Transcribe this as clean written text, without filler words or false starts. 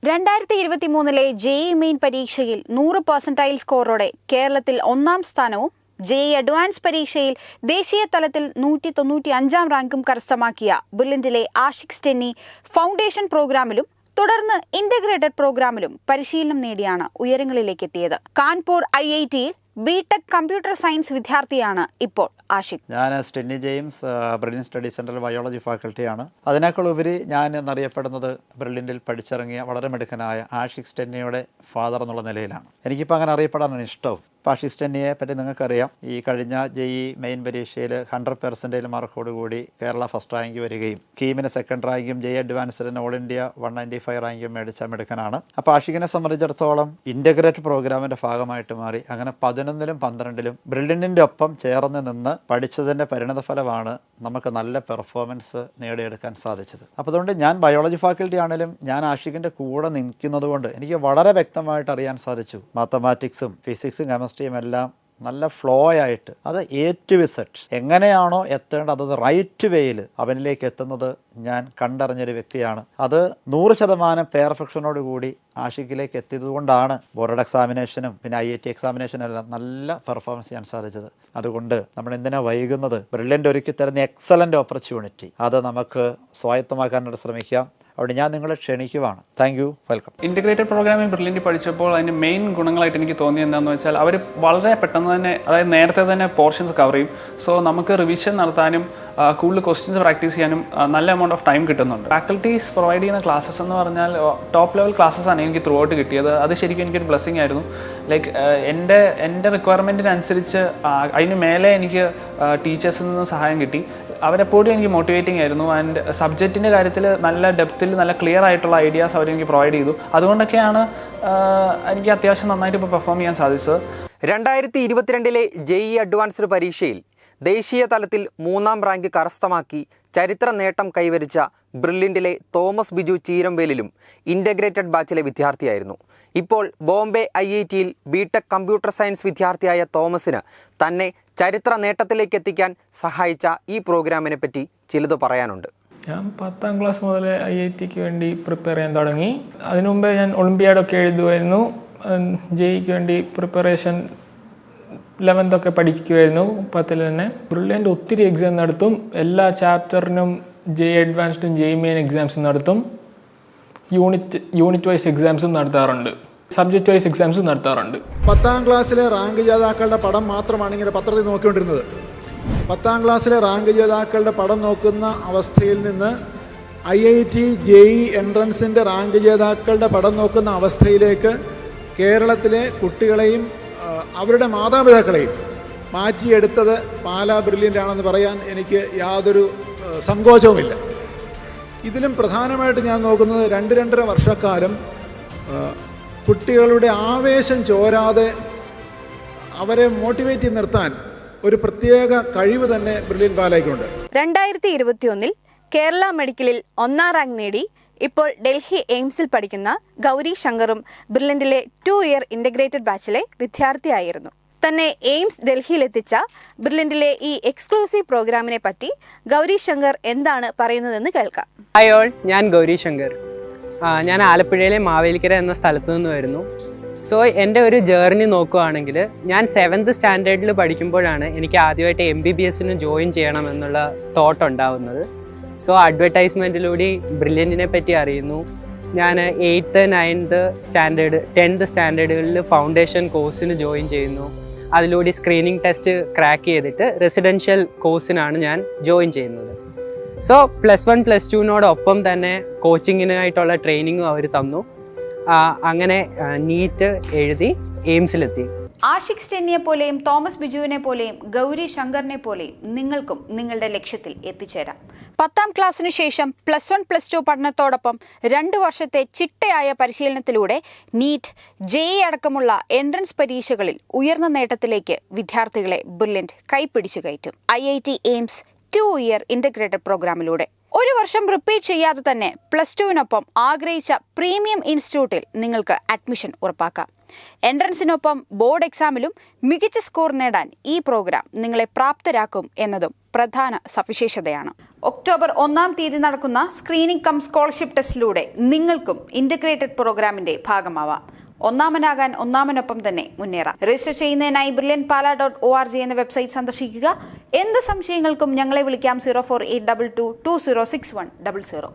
2023 JEE main പരീക്ഷയിൽ 100% സ്കോറോടെ കേരളത്തിൽ ഒന്നാം സ്ഥാനവും JEE അഡ്വാൻസ് പരീക്ഷയിൽ ദേശീയ തലത്തിൽ 195 റാങ്കും കരസ്ഥമാക്കിയ ബ്രില്യന്റിലെ ആഷിഖ് സ്റ്റെന്നി ഫൗണ്ടേഷൻ പ്രോഗ്രാമിലും തുടർന്ന് ഇന്റഗ്രേറ്റഡ് പ്രോഗ്രാമിലും പരിശീലനം നേടിയാണ് ഉയരങ്ങളിലേക്ക് എത്തിയത്. കാൺപൂർ IITയിൽ ബിടെക് കമ്പ്യൂട്ടർ സയൻസ് വിദ്യാർത്ഥിയാണ് ഇപ്പോൾ ആഷിഖ്. ഞാൻ സ്റ്റെന്നി ജെയിംസ് ബ്രില്യൻ സ്റ്റഡി സെന്ററിൽ ബയോളജി ഫാക്കൽറ്റിയാണ്. അതിനേക്കാൾ ഉപരി ഞാൻ എന്നറിയപ്പെടുന്നത് ബ്രില്യൻറ്റിൽ പഠിച്ചിറങ്ങിയ വളരെ മിടുക്കനായ ആഷിഖ് സ്റ്റെന്നിയുടെ ഫാദർ എന്നുള്ള നിലയിലാണ്. എനിക്കിപ്പോൾ അങ്ങനെ അറിയപ്പെടാനാണ് ഇഷ്ടവും. ആഷിഖ് സ്റ്റെന്നിയെ പറ്റി നിങ്ങൾക്കറിയാം. ഈ കഴിഞ്ഞ JEE മെയിൻ പരീക്ഷയിൽ 100% മാർക്കോടുകൂടി കേരള ഫസ്റ്റ് റാങ്ക് വരികയും കീമിന് സെക്കൻഡ് റാങ്കും JEE അഡ്വാൻസിന് ഓൾ ഇന്ത്യ 195 റാങ്കും മേടിച്ച മിടുക്കനാണ്. അപ്പോൾ ആഷിഖിനെ സംബന്ധിച്ചിടത്തോളം ഇൻ്റഗ്രേറ്റഡ് പ്രോഗ്രാമിൻ്റെ ഭാഗമായിട്ട് മാറി അങ്ങനെ 11ലും 12ലും ബ്രില്യൻറ്റിൻ്റെ ഒപ്പം ചേർന്ന് നിന്ന് പഠിച്ചതിൻ്റെ പരിണതഫലമാണ് നമുക്ക് നല്ല പെർഫോമൻസ് നേടിയെടുക്കാൻ സാധിച്ചത്. അപ്പോൾ അതുകൊണ്ട് ഞാൻ ബയോളജി ഫാക്കൽറ്റി ആണെങ്കിലും ഞാൻ ആഷിഖിൻ്റെ കൂടെ നിൽക്കുന്നത് കൊണ്ട് എനിക്ക് വളരെ വ്യക്തമായിട്ട് അറിയാൻ സാധിച്ചു. മാത്തമാറ്റിക്സും ഫിസിക്സും കെമിസ്ട്രിയും എല്ലാം നല്ല ഫ്ലോ ആയിട്ട് അത് A to Z എങ്ങനെയാണോ എത്തേണ്ടത് അത് റൈറ്റ് വേയിൽ അവനിലേക്ക് എത്തുന്നത് ഞാൻ കണ്ടറിഞ്ഞൊരു വ്യക്തിയാണ്. അത് 100% പെർഫെക്ഷനോട് കൂടി ആഷിഖിലേക്ക് എത്തിയതുകൊണ്ടാണ് ബോർഡ് എക്സാമിനേഷനും പിന്നെ IIT എക്സാമിനേഷനും എല്ലാം നല്ല പെർഫോമൻസ് ചെയ്യാൻ സാധിച്ചത്. അതുകൊണ്ട് നമ്മൾ എന്തിനാ വൈകുന്നത്? ബ്രില്യൻ്റ് ഒരുക്കി തരുന്ന എക്സലൻ്റ് ഓപ്പർച്യൂണിറ്റി അത് നമുക്ക് സ്വായത്തമാക്കാനായിട്ട് ശ്രമിക്കാം. അവിടെ ഞാൻ നിങ്ങളെ ക്ഷണിക്കുവാണ്. Thank you, welcome. Integrated programming Brilliant പഠിച്ചപ്പോൾ അതിൻ്റെ മെയിൻ ഗുണങ്ങളായിട്ട് എനിക്ക് തോന്നിയത് എന്താണെന്ന് വെച്ചാൽ അവർ വളരെ പെട്ടെന്ന് തന്നെ, അതായത് നേരത്തെ തന്നെ പോർഷൻസ് കവർ ചെയ്യും. സോ നമുക്ക് റിവിഷൻ നടത്താനും കൂടുതൽ ക്വസ്റ്റ്യൻസ് പ്രാക്ടീസ് ചെയ്യാനും നല്ല എമൗണ്ട് ഓഫ് ടൈം കിട്ടുന്നുണ്ട്. ഫാക്കൽറ്റീസ് പ്രൊവൈഡ് ചെയ്യുന്ന ക്ലാസ്സസ് എന്ന് പറഞ്ഞാൽ ടോപ്പ് ലെവൽ ക്ലാസ്സസ് ആണ് എനിക്ക് ത്രൂ ഔട്ട് കിട്ടിയത്. അത് ശരിക്കും എനിക്കൊരു ബ്ലെസ്സിങ് ആയിരുന്നു. ലൈക്ക് എൻ്റെ റിക്വയർമെൻറ്റിനനുസരിച്ച് അതിന് മേലെ എനിക്ക് ടീച്ചേഴ്സിൽ നിന്ന് സഹായം കിട്ടി. അവരെപ്പോഴും എനിക്ക് മോട്ടിവേറ്റിംഗ് ആയിരുന്നു. ആൻഡ് സബ്ജക്റ്റിൻ്റെ കാര്യത്തിൽ നല്ല ഡെപ്തിൽ നല്ല ക്ലിയർ ആയിട്ടുള്ള ഐഡിയാസ് അവരെനിക്ക് പ്രൊവൈഡ് ചെയ്തു. അതുകൊണ്ടൊക്കെയാണ് എനിക്ക് അത്യാവശ്യം നന്നായിട്ട് ഇപ്പോൾ പെർഫോം ചെയ്യാൻ സാധിച്ചത്. 2022 JEE അഡ്വാൻസ്ഡ് പരീക്ഷയിൽ ദേശീയ തലത്തിൽ 3ാം റാങ്ക് കരസ്ഥമാക്കി ചരിത്ര നേട്ടം കൈവരിച്ച ബ്രില്യൻറ്റിലെ തോമസ് ബിജു ചീരംവേലിലും ഇൻ്റഗ്രേറ്റഡ് ബാച്ചിലെ വിദ്യാർത്ഥിയായിരുന്നു. ഇപ്പോൾ ബോംബെ IITയിൽ ബിടെക് കമ്പ്യൂട്ടർ സയൻസ് വിദ്യാർത്ഥിയായ തോമസിന് തന്നെ ചരിത്ര നേട്ടത്തിലേക്ക് എത്തിക്കാൻ സഹായിച്ച ഈ പ്രോഗ്രാമിനെ പറ്റി ചിലത് പറയാനുണ്ട്. ഞാൻ 10ാം ക്ലാസ് മുതൽ IITക്ക് വേണ്ടി പ്രിപ്പയർ ചെയ്യാൻ തുടങ്ങി. അതിനു മുമ്പേ ഞാൻ ഒളിമ്പിയാഡൊക്കെ എഴുതുമായിരുന്നു. JEEക്ക് വേണ്ടി പ്രിപ്പറേഷൻ 11th ഒക്കെ പഠിക്കുമായിരുന്നു 10ൽ തന്നെ. ബ്രില്യൻ്റ് ഒത്തിരി എക്സാം നടത്തും. എല്ലാ ചാപ്റ്ററിനും JEE അഡ്വാൻസ്ഡും JEE മെയിൻ എക്സാംസും നടത്തും. യൂണിറ്റ് വൈസ് എക്സാംസും നടത്താറുണ്ട്. സബ്ജക്റ്റ് വൈസ് എക്സാംസും നടത്താറുണ്ട്. 10ാം ക്ലാസ്സിലെ റാങ്ക് ജേതാക്കളുടെ പടം മാത്രമാണ് ഇങ്ങനെ പത്രത്തിൽ നോക്കിക്കൊണ്ടിരുന്നത്. 10ാം ക്ലാസ്സിലെ റാങ്ക് ജേതാക്കളുടെ പടം നോക്കുന്ന അവസ്ഥയിൽ നിന്ന് IIT JEE എൻട്രൻസിൻ്റെ റാങ്ക് ജേതാക്കളുടെ പടം നോക്കുന്ന അവസ്ഥയിലേക്ക് കേരളത്തിലെ കുട്ടികളെയും അവരുടെ മാതാപിതാക്കളെയും മാറ്റിയെടുത്തത് പാലാ ബ്രില്യൻ്റ് ആണെന്ന് പറയാൻ എനിക്ക് യാതൊരു സങ്കോചവുമില്ല. ഇതിലും പ്രധാനമായിട്ട് ഞാൻ നോക്കുന്നത് 2-2.5 വർഷക്കാലം കുട്ടികളുടെ ആവേശം ചോരാതെ അവരെ മോട്ടിവേറ്റ് ചെയ്ത് നിർത്താൻ ഒരു പ്രത്യേക കഴിവ് തന്നെ ബ്രില്യൻ്റ് പാലായ്ക്കുണ്ട്. 2021 കേരള മെഡിക്കലിൽ 1ാം റാങ്ക് നേടി ഇപ്പോൾ ഡൽഹി എയിംസിൽ പഠിക്കുന്ന ഗൗരി ശങ്കറും ബ്രില്യൻറ്റിലെ 2 ഇയർ ഇൻ്റഗ്രേറ്റഡ് ബാച്ചിലെ വിദ്യാർത്ഥിയായിരുന്നു. തന്നെ എയിംസ് ഡൽഹിയിലെത്തിച്ച ബ്രില്യൻറ്റിലെ ഈ എക്സ്ക്ലൂസീവ് പ്രോഗ്രാമിനെ പറ്റി ഗൗരി ശങ്കർ എന്താണ് പറയുന്നതെന്ന് കേൾക്കാം. ഹായ് ഓൾ, ഞാൻ ഗൗരി ശങ്കർ. ഞാൻ ആലപ്പുഴയിലെ മാവേലിക്കര എന്ന സ്ഥലത്തു നിന്ന് വരുന്നു. സോ എൻ്റെ ഒരു ജേർണി നോക്കുകയാണെങ്കിൽ ഞാൻ 7th സ്റ്റാൻഡേർഡിൽ പഠിക്കുമ്പോഴാണ് എനിക്ക് ആദ്യമായിട്ട് MBBSന് ജോയിൻ ചെയ്യണമെന്നുള്ള തോട്ട് ഉണ്ടാവുന്നത്. സോ അഡ്വർടൈസ്മെൻറ്റിലൂടെ ബ്രില്യൻറ്റിനെ പറ്റി അറിയുന്നു. ഞാൻ 8th 9th സ്റ്റാൻഡേർഡ് 10th സ്റ്റാൻഡേർഡുകളിൽ ഫൗണ്ടേഷൻ കോഴ്സിന് ജോയിൻ ചെയ്യുന്നു. അതിലൂടെ സ്ക്രീനിങ് ടെസ്റ്റ് ക്രാക്ക് ചെയ്തിട്ട് റെസിഡൻഷ്യൽ കോഴ്സിനാണ് ഞാൻ ജോയിൻ ചെയ്യുന്നത്. സോ +1 +2നോടൊപ്പം തന്നെ കോച്ചിങ്ങിനായിട്ടുള്ള ട്രെയിനിങ്ങും അവർ തന്നു. അങ്ങനെ നീറ്റ് എഴുതി എയിംസിലെത്തി. ആഷിഖ് സ്റ്റെന്നിയെ പോലെയും തോമസ് ബിജുവിനെ പോലെയും ഗൗരി ശങ്കറിനെ പോലെയും നിങ്ങൾക്കും നിങ്ങളുടെ ലക്ഷ്യത്തിൽ എത്തിച്ചേരാം. 10ാം ക്ലാസ്സിനു ശേഷം +1 +2 പഠനത്തോടൊപ്പം 2 വർഷത്തെ ചിട്ടയായ പരിശീലനത്തിലൂടെ നീറ്റ് JEE അടക്കമുള്ള എൻട്രൻസ് പരീക്ഷകളിൽ ഉയർന്ന നേട്ടത്തിലേക്ക് വിദ്യാർത്ഥികളെ ബ്രില്യൻറ്റ് കൈപ്പിടിച്ചു കയറ്റും. IIT എയിംസ് 2 ഇയർ ഇൻ്റഗ്രേറ്റഡ് പ്രോഗ്രാമിലൂടെ ഒരു വർഷം റിപ്പീറ്റ് ചെയ്യാതെ തന്നെ +2വിനൊപ്പം ആഗ്രഹിച്ച പ്രീമിയം ഇൻസ്റ്റിറ്റ്യൂട്ടിൽ നിങ്ങൾക്ക് അഡ്മിഷൻ ഉറപ്പാക്കാം. എൻട്രൻസിനൊപ്പം ബോർഡ് എക്സാമിലും മികച്ച സ്കോർ നേടാൻ ഈ പ്രോഗ്രാം നിങ്ങളെ പ്രാപ്തരാക്കും എന്നതും പ്രധാന സവിശേഷതയാണ്. ഒക്ടോബർ 1-ാം തീയതി നടക്കുന്ന സ്ക്രീനിംഗ് കം സ്കോളർഷിപ്പ് ടെസ്റ്റിലൂടെ നിങ്ങൾക്കും ഇന്റഗ്രേറ്റഡ് പ്രോഗ്രാമിന്റെ ഭാഗമാവാം. ഒന്നാമനാകാൻ ഒന്നാമനൊപ്പം തന്നെ മുന്നേറാം. രജിസ്റ്റർ ചെയ്യുന്നതിനായി brilliantpala.org എന്ന വെബ്സൈറ്റ് സന്ദർശിക്കുക. എന്ത് സംശയങ്ങൾക്കും ഞങ്ങളെ വിളിക്കാം 04822 206100.